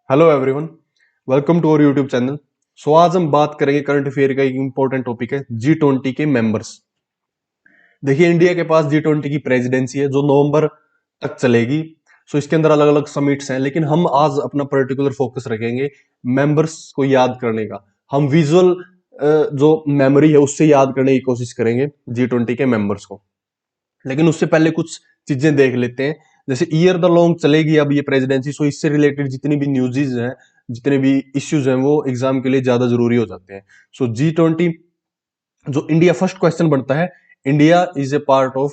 Hello everyone, welcome to our YouTube channel. आज हम बात करेंगे करंट अफेयर का एक इंपॉर्टेंट टॉपिक है G20 के मेंबर्स। देखिए, इंडिया के पास G20 की प्रेसिडेंसी है जो नवंबर तक चलेगी। इसके अंदर अलग अलग समिट्स हैं, लेकिन हम आज अपना पर्टिकुलर फोकस रखेंगे मेंबर्स को याद करने का। हम विजुअल जो मेमोरी है उससे याद करने की कोशिश करेंगे G20 के मेंबर्स को। लेकिन उससे पहले कुछ चीजें देख लेते हैं। जैसे ईयर द लॉन्ग चलेगी अब ये प्रेसिडेंसी, सो इससे रिलेटेड जितनी भी न्यूज़ हैं, जितने भी इश्यूज हैं, वो एग्जाम के लिए ज्यादा जरूरी हो जाते हैं। G20 जो इंडिया, फर्स्ट क्वेश्चन बनता है, India is a part of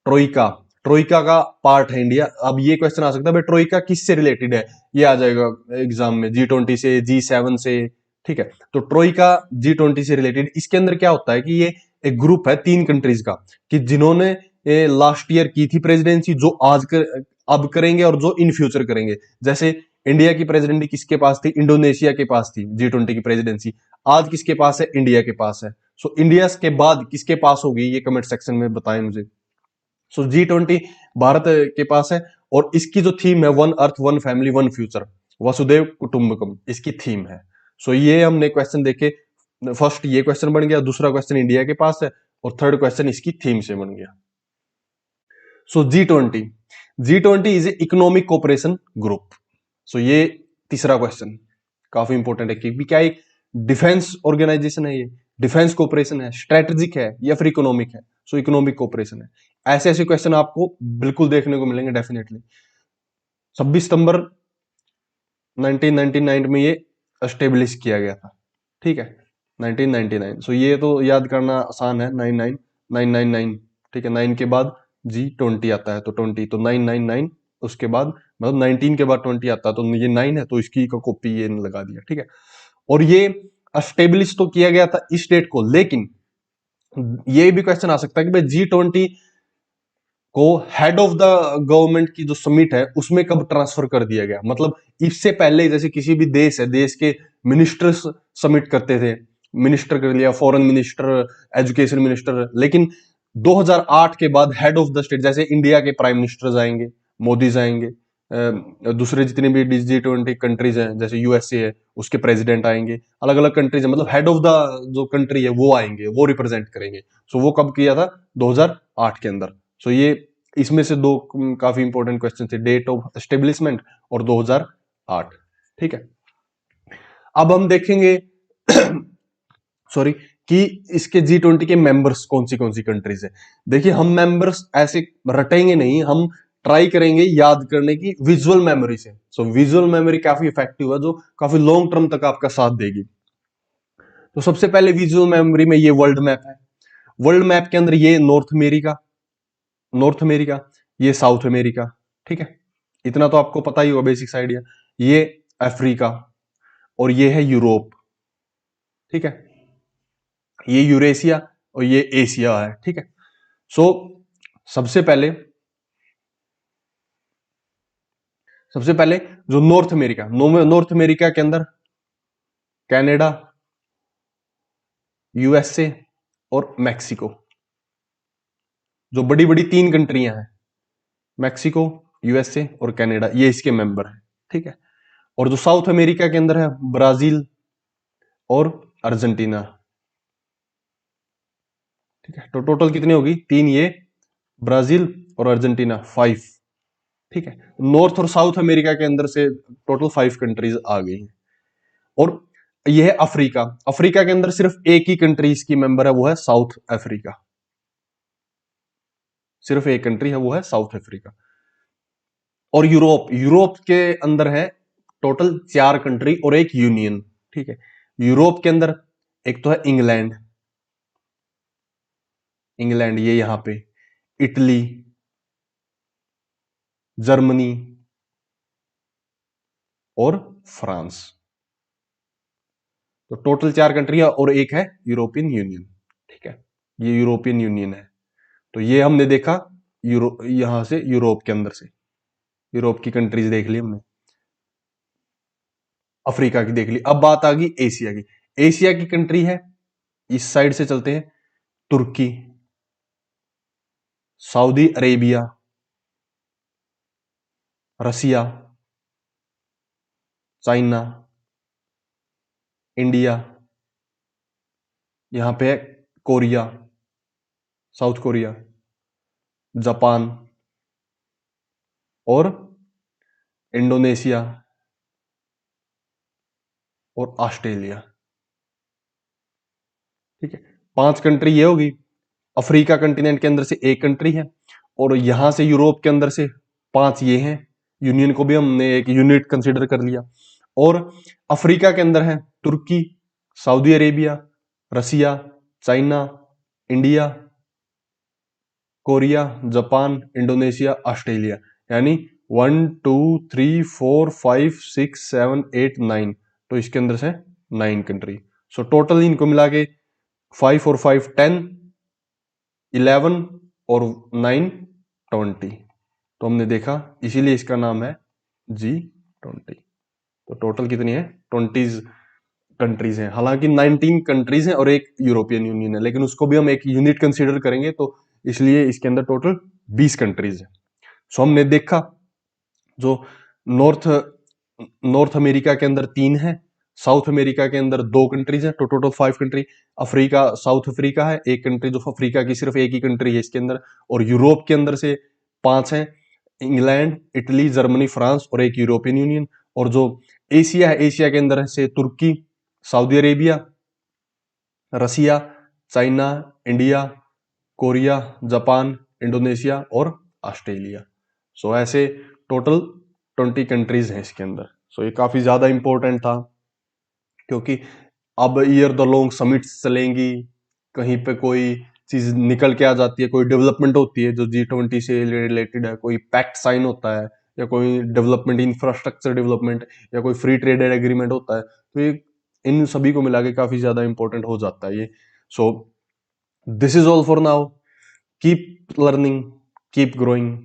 Troikaa. Troikaa का पार्ट है इंडिया। अब ये क्वेश्चन आ सकता है भाई ट्रोइका किससे रिलेटेड है, ये आ जाएगा एग्जाम में, G20 से, G7 से। ठीक है, तो ट्रोइका G20 से रिलेटेड, इसके अंदर क्या होता है कि ये एक ग्रुप है तीन कंट्रीज का, कि जिन्होंने लास्ट ईयर की थी प्रेसिडेंसी, जो अब करेंगे और जो इन फ्यूचर करेंगे। जैसे इंडिया की प्रेसिडेंसी किसके पास थी? इंडोनेशिया के पास थी G20 की प्रेसिडेंसी। आज किसके पास है? इंडिया के पास है। इंडिया के बाद किसके पास होगी, ये कमेंट सेक्शन में बताएं मुझे। G20 भारत के पास है, और इसकी जो थीम है, one earth one family one future, वसुदेव कुटुंबकम, इसकी थीम है। ये हमने क्वेश्चन देखे। फर्स्ट ये क्वेश्चन बन गया, दूसरा क्वेश्चन इंडिया के पास है, और थर्ड क्वेश्चन इसकी थीम से बन गया। G20 is a economic cooperation group. ये तीसरा क्वेश्चन काफी इंपॉर्टेंट है, क्योंकि क्या एक डिफेंस ऑर्गेनाइजेशन है, ये डिफेंस कोऑपरेशन है, स्ट्रेटेजिक है, या फिर इकोनॉमिक है? इकोनॉमिक कोऑपरेशन है। ऐसे ऐसे क्वेश्चन आपको बिल्कुल देखने को मिलेंगे डेफिनेटली। 26 सितंबर 1999 में ये स्टेब्लिश किया गया था। ठीक है, 1999। ये तो याद करना आसान है, 99999। ठीक है, 9 के बाद G20 आता है, तो 20, तो 999। उसके बाद मतलब 19 के बाद 20 आता है, तो ये 9 है, तो इसकी का कॉपी ये लगा दिया। ठीक है, और ये स्टेब्लिश तो किया गया था इस डेट को, लेकिन ये भी क्वेश्चन आ सकता है कि भाई G20 को हेड ऑफ द गवर्नमेंट की जो समिट है उसमें कब ट्रांसफर कर दिया गया। मतलब इससे पहले जैसे किसी भी देश है, देश के मिनिस्टर्स समिट करते थे, मिनिस्टर कर लिया, फॉरेन मिनिस्टर, एजुकेशन मिनिस्टर, लेकिन 2008 के बाद हेड ऑफ द स्टेट, जैसे इंडिया के प्राइम मिनिस्टर आएंगे, मोदी आएंगे, दूसरे जितने भी G20 कंट्रीज हैं, जैसे यूएसए है, उसके प्रेसिडेंट आएंगे, अलग अलग कंट्रीज है, मतलब हेड ऑफ द जो कंट्री है वो आएंगे, वो रिप्रेजेंट करेंगे। वो कब किया था? 2008 के अंदर। ये इसमें से दो काफी इंपॉर्टेंट क्वेश्चन थे, डेट ऑफ एस्टेब्लिशमेंट और 2008। ठीक है, अब हम देखेंगे सॉरी, कि इसके G20 के मेंबर्स कौन सी कंट्रीज है। देखिए, हम मेंबर्स ऐसे रटेंगे नहीं, हम ट्राई करेंगे याद करने की विजुअल मेमोरी से। विजुअल मेमोरी काफी इफेक्टिव है, जो काफी लॉन्ग टर्म तक आपका साथ देगी। तो सबसे पहले विजुअल मेमोरी में ये वर्ल्ड मैप है। वर्ल्ड मैप के अंदर ये नॉर्थ अमेरिका, ये साउथ अमेरिका। ठीक है, इतना तो आपको पता ही होगा, बेसिक्स आइडिया। ये अफ्रीका, और ये है यूरोप। ठीक है, ये यूरेशिया, और ये एशिया है। ठीक है, सो सबसे पहले सबसे पहले जो नॉर्थ अमेरिका के अंदर कनाडा, यूएसए और मैक्सिको, जो बड़ी बड़ी तीन कंट्रियां हैं, मैक्सिको, यूएसए और कनाडा, ये इसके मेंबर हैं। ठीक है, और जो साउथ अमेरिका के अंदर है, ब्राजील और अर्जेंटीना। ठीक है, तो टोटल कितनी होगी? तीन ये, ब्राजील और अर्जेंटीना, 5। ठीक है, नॉर्थ और साउथ अमेरिका के अंदर से टोटल 5 कंट्रीज आ गई हैं। और ये है अफ्रीका। अफ्रीका के अंदर सिर्फ एक ही कंट्री इसकी मेंबर है, वो है साउथ अफ्रीका। सिर्फ एक कंट्री है, वो है साउथ अफ्रीका। और यूरोप, यूरोप के अंदर है टोटल 4 कंट्री और एक यूनियन। ठीक है, यूरोप के अंदर एक तो है इंग्लैंड, ये यहां पे, इटली, जर्मनी और फ्रांस। तो टोटल 4 कंट्री है, और एक है यूरोपियन यूनियन। ठीक है, ये यूरोपियन यूनियन है। तो ये हमने देखा यहां से यूरोप के अंदर से, यूरोप की कंट्रीज देख ली हमने, अफ्रीका की देख ली। अब बात आ गई एशिया की। एशिया की कंट्री है, इस साइड से चलते हैं, तुर्की, Saudi Arabia, Russia, China, India, यहां पे है कोरिया, साउथ कोरिया, जापान और इंडोनेशिया और ऑस्ट्रेलिया। ठीक है, 5 कंट्री ये होगी। अफ्रीका कंटिनेंट के अंदर से एक कंट्री है, और यहां से यूरोप के अंदर से 5 ये हैं। यूनियन को भी हमने एक यूनिट कंसीडर कर लिया। और अफ्रीका के अंदर है तुर्की, Saudi Arabia, Russia, China, India, Korea, Japan, Indonesia, Australia. यानी 1 2 3 4 5 6 7 8 9, तो इसके अंदर से 9 कंट्री। सो टोटल इनको मिला के 5 और 5 10, 11 और 9 20। तो हमने देखा, इसीलिए इसका नाम है G20। तो टोटल कितनी है? 20 कंट्रीज हैं। हालांकि 19 कंट्रीज हैं और एक यूरोपियन यूनियन है, लेकिन उसको भी हम एक यूनिट कंसीडर करेंगे, तो इसलिए इसके अंदर टोटल 20 कंट्रीज है। सो हमने देखा, जो नॉर्थ नॉर्थ अमेरिका के अंदर 3 है, साउथ अमेरिका के अंदर 2 कंट्रीज है, तो total 5 country. Africa, south Africa है एक कंट्री, जो अफ्रीका की सिर्फ एक ही कंट्री है इसके अंदर। और यूरोप के अंदर से 5 है, इंग्लैंड, इटली, जर्मनी, फ्रांस और एक यूरोपियन यूनियन। और जो एशिया है, एशिया के अंदर से तुर्की, Saudi Arabia, Russia, China, India, Korea, Japan, Indonesia और ऑस्ट्रेलिया। सो ऐसे टोटल 20 कंट्रीज हैं इसके अंदर। सो ये काफी ज्यादा इंपॉर्टेंट था, क्योंकि अब ईयर द लॉन्ग समिट्स चलेंगी, कहीं पे कोई चीज निकल के आ जाती है, कोई डेवलपमेंट होती है जो G20 से रिलेटेड है, कोई पैक्ट साइन होता है, या कोई डेवलपमेंट, इंफ्रास्ट्रक्चर डेवलपमेंट, या कोई फ्री ट्रेड एग्रीमेंट होता है, तो ये इन सभी को मिला के काफी ज्यादा इंपॉर्टेंट हो जाता है ये। So this is all for now. Keep learning, keep growing.